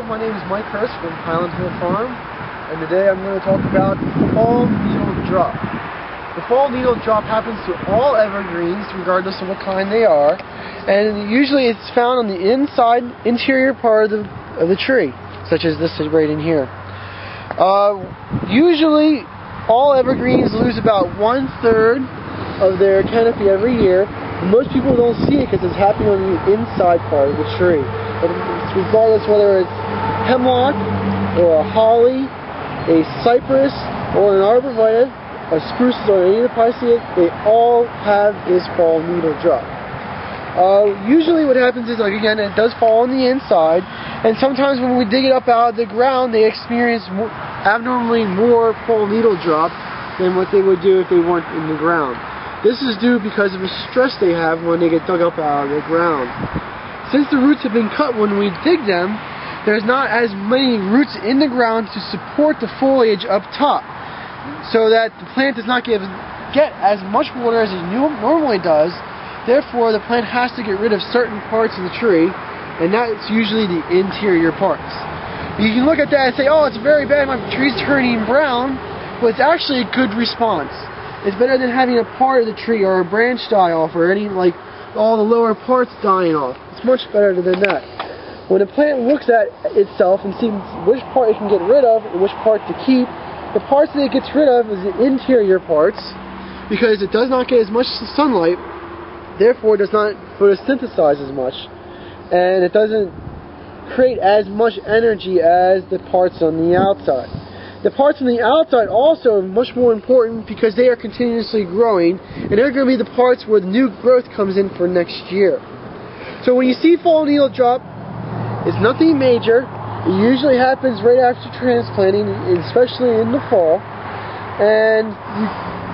my name is Mike Hurst from Highland Farm, and today I'm going to talk about fall needle drop. The fall needle drop happens to all evergreens, regardless of what kind they are, and usually it's found on the interior part of the tree, such as this right in here. Usually, all evergreens lose about 1/3 of their canopy every year. Most people don't see it because it's happening on the inside part of the tree. But regardless whether it's hemlock or a holly, a cypress or an arborvitae, a spruce or any of the pisceas, they all have this fall needle drop. Usually what happens is, like, again, it does fall on the inside, and sometimes when we dig it up out of the ground, they experience abnormally more fall needle drop than what they would do if they weren't in the ground. This is due because of the stress they have when they get dug up out of the ground. Since the roots have been cut when we dig them, there's not as many roots in the ground to support the foliage up top, so that the plant does not get as much water as it normally does. Therefore, the plant has to get rid of certain parts of the tree, and that's usually the interior parts. You can look at that and say, oh, it's very bad, my tree's turning brown, but it's actually a good response. It's better than having a part of the tree or a branch die off or any, like, all the lower parts dying off. It's much better than that. When a plant looks at itself and sees which part it can get rid of and which part to keep, the parts that it gets rid of is the interior parts, because it does not get as much sunlight, therefore it does not photosynthesize as much, and it doesn't create as much energy as the parts on the outside. The parts on the outside also are much more important because they are continuously growing, and they're going to be the parts where the new growth comes in for next year. So when you see fall needle drop, it's nothing major. It usually happens right after transplanting, especially in the fall, and you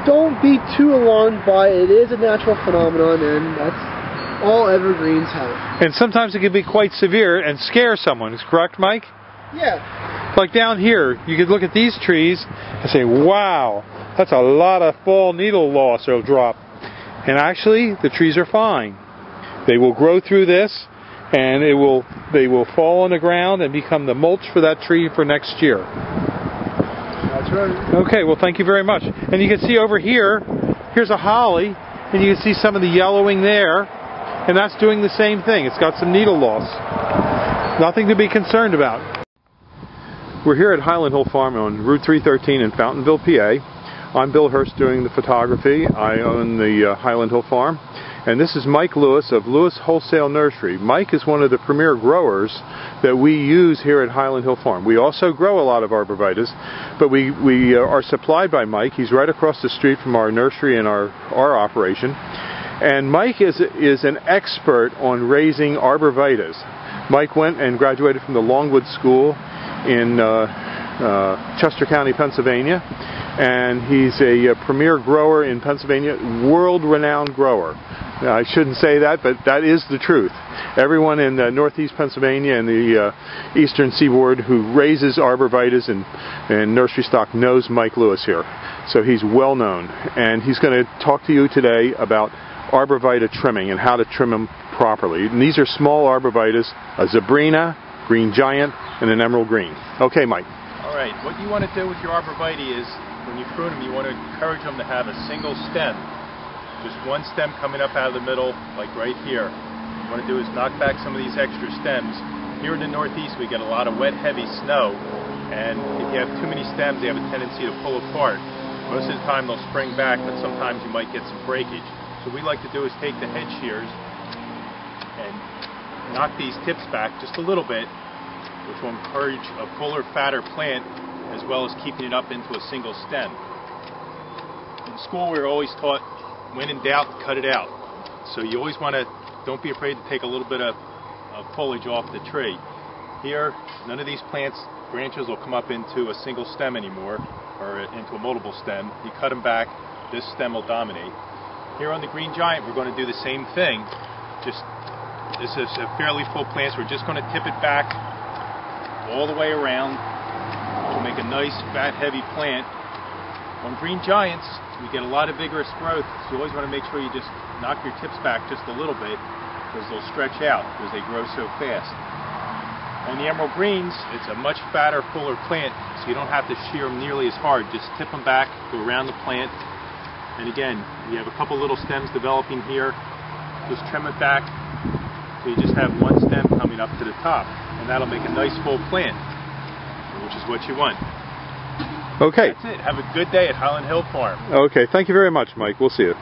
don't be too alarmed by it. It is a natural phenomenon, and that's all evergreens have. And sometimes it can be quite severe and scare someone, is correct, Mike? Yeah. Like down here, you could look at these trees and say, wow, that's a lot of fall needle loss or drop. And actually, the trees are fine. They will grow through this, and they will fall on the ground and become the mulch for that tree for next year. That's right. Okay, well, thank you very much. And you can see over here, here's a holly, and you can see some of the yellowing there, and that's doing the same thing. It's got some needle loss. Nothing to be concerned about. We're here at Highland Hill Farm on Route 313 in Fountainville, PA. I'm Bill Hurst doing the photography. I own the Highland Hill Farm. And this is Mike Lewis of Lewis Wholesale Nursery. Mike is one of the premier growers that we use here at Highland Hill Farm. We also grow a lot of arborvitaes, but we are supplied by Mike. He's right across the street from our nursery and our operation. And Mike is an expert on raising arborvitaes. Mike went and graduated from the Longwood School in Chester County, Pennsylvania, and he's a premier grower in Pennsylvania, world-renowned grower. I shouldn't say that, but that is the truth. Everyone in northeast Pennsylvania and the eastern seaboard who raises arborvitaes and nursery stock knows Mike Lewis here. So he's well known, and he's going to talk to you today about arborvitae trimming and how to trim them properly. And these are small arborvitaes, a Zebrina, green giant, and an emerald green. Okay, Mike. All right, what you want to do with your arborvitae is, when you prune them, you want to encourage them to have a single stem. Just one stem coming up out of the middle, like right here. What you want to do is knock back some of these extra stems. Here in the Northeast, we get a lot of wet, heavy snow, and if you have too many stems, they have a tendency to pull apart. Most of the time, they'll spring back, but sometimes you might get some breakage. So what we like to do is take the head shears and knock these tips back just a little bit, which will encourage a fuller, fatter plant, as well as keeping it up into a single stem. In school, we were always taught, when in doubt, cut it out. So you always want to, don't be afraid to take a little bit of foliage off the tree. Here, none of these plants, branches will come up into a single stem anymore, or into a multiple stem. You cut them back, this stem will dominate. Here on the green giant, we're going to do the same thing. This is a fairly full plant, so we're just going to tip it back all the way around to make a nice, fat, heavy plant. On green giants, we get a lot of vigorous growth, so you always want to make sure you just knock your tips back just a little bit, because they'll stretch out because they grow so fast. On the emerald greens, it's a much fatter, fuller plant, so you don't have to shear them nearly as hard. Just tip them back, go around the plant, and again, you have a couple little stems developing here. Just trim it back, so you just have one stem coming up to the top, and that'll make a nice full plant, which is what you want. Okay. That's it. Have a good day at Highland Hill Farm. Okay, thank you very much, Mike. We'll see you.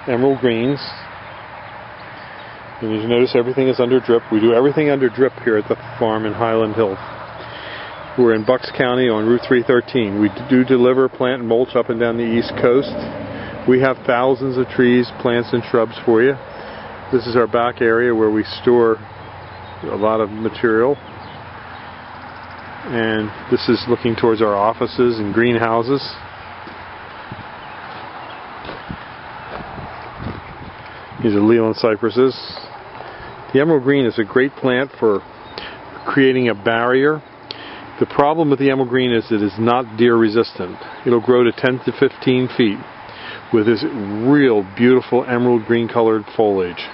Emerald greens. And as you notice, everything is under drip. We do everything under drip here at the farm in Highland Hill. We're in Bucks County on Route 313. We do deliver plant and mulch up and down the East Coast. We have thousands of trees, plants, and shrubs for you. This is our back area where we store a lot of material. And this is looking towards our offices and greenhouses. These are Leland cypresses. The emerald green is a great plant for creating a barrier. The problem with the emerald green is it is not deer resistant. It'll grow to 10 to 15 feet with this real beautiful emerald green colored foliage.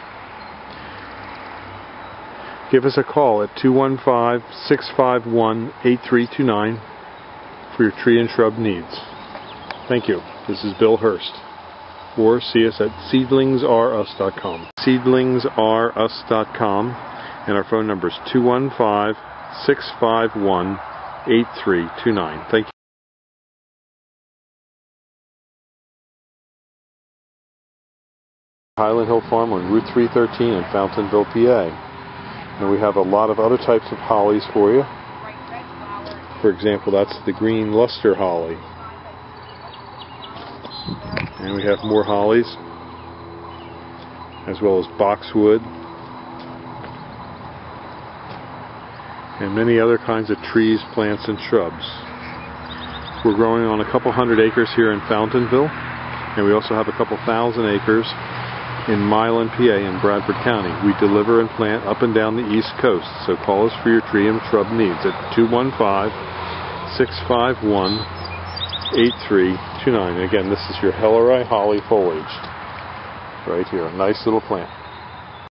Give us a call at 215-651-8329 for your tree and shrub needs. Thank you. This is Bill Hurst. Or see us at seedlingsrus.com. Seedlingsrus.com, and our phone number is 215-651-8329. Thank you. Highland Hill Farm on Route 313 in Fountainville, PA. And we have a lot of other types of hollies for you. For example, that's the green luster holly. And we have more hollies, as well as boxwood, and many other kinds of trees, plants, and shrubs. We're growing on a couple hundred acres here in Fountainville, and we also have a couple thousand acres in Milan, PA, in Bradford County. We deliver and plant up and down the East Coast, so call us for your tree and shrub needs at 215-651-8329. Again, this is your Hellerai holly foliage right here. A nice little plant.